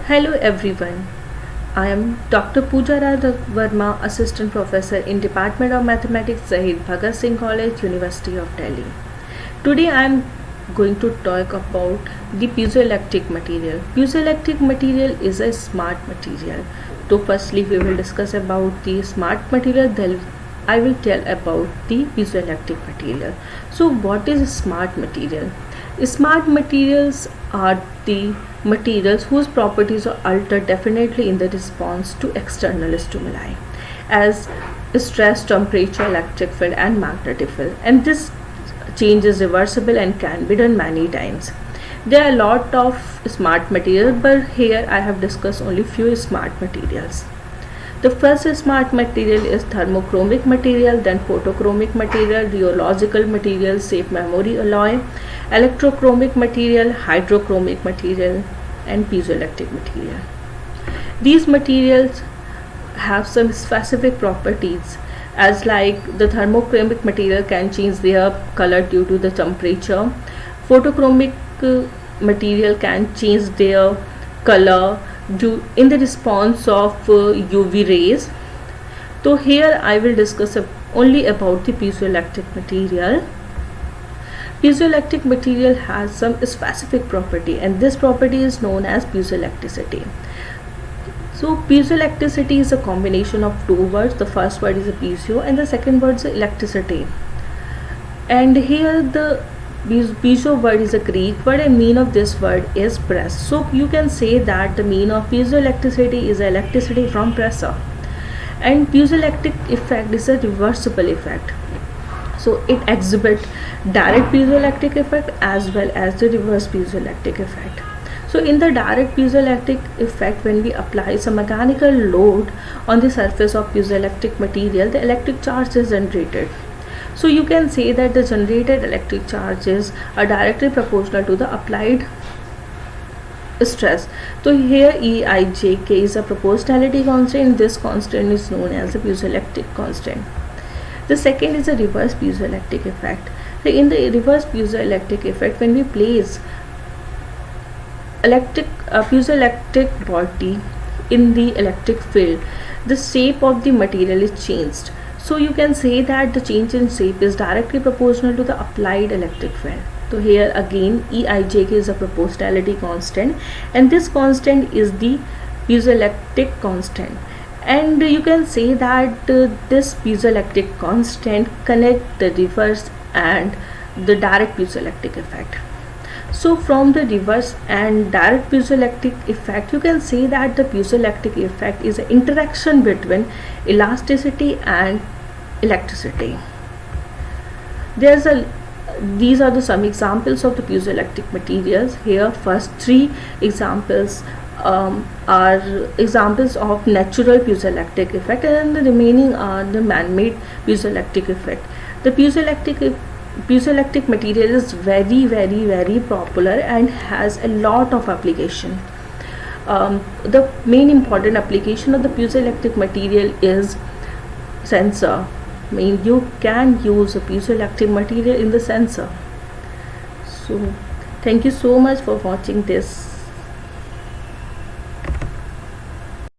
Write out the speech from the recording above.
Hello everyone. I am Dr. Pooja Radha Verma, Assistant Professor in Department of Mathematics, Zahid Bhagat Singh College, University of Delhi. Today I am going to talk about the piezoelectric material. Piezoelectric material is a smart material. So firstly we will discuss about the smart material, then I will tell about the piezoelectric material. So what is a smart material? Smart materials are the materials whose properties are altered definitely in the response to external stimuli, as stress, temperature, electric field and magnetic field, and this change is reversible and can be done many times. There are a lot of smart materials, but here I have discussed only few smart materials. The first smart material is thermochromic material, then photochromic material, rheological material, safe memory alloy, electrochromic material, hydrochromic material, and piezoelectric material. These materials have some specific properties, as like the thermochromic material can change their color due to the temperature. Photochromic material can change their color in the response of UV rays. So here I will discuss only about the piezoelectric material. Piezoelectric material has some specific property, and this property is known as piezoelectricity. So piezoelectricity is a combination of two words. The first word is a piezo and the second word is electricity. And here the piezo word is a Greek word and meaning of this word is press. So you can say that the meaning of piezoelectricity is electricity from pressure. And piezoelectric effect is a reversible effect. So it exhibits direct piezoelectric effect as well as the reverse piezoelectric effect. So in the direct piezoelectric effect, when we apply some mechanical load on the surface of piezoelectric material, the electric charge is generated. So you can say that the generated electric charges are directly proportional to the applied stress. So here EIJK is a proportionality constant. This constant is known as the piezoelectric constant. The second is a reverse piezoelectric effect. So in the reverse piezoelectric effect, when we place piezoelectric body in the electric field, the shape of the material is changed. So you can say that the change in shape is directly proportional to the applied electric field. So here again EIJK is a proportionality constant, and this constant is the piezoelectric constant. And you can say that this piezoelectric constant connect the reverse and the direct piezoelectric effect. So from the reverse and direct piezoelectric effect, you can say that the piezoelectric effect is an interaction between elasticity and electricity. These are some examples of the piezoelectric materials. Here first three examples are examples of natural piezoelectric effect, and the remaining are the man-made piezoelectric effect. The piezoelectric material is very popular and has a lot of application. The main important application of the piezoelectric material is sensor. You can use a piezoelectric material in the sensor. So thank you so much for watching this.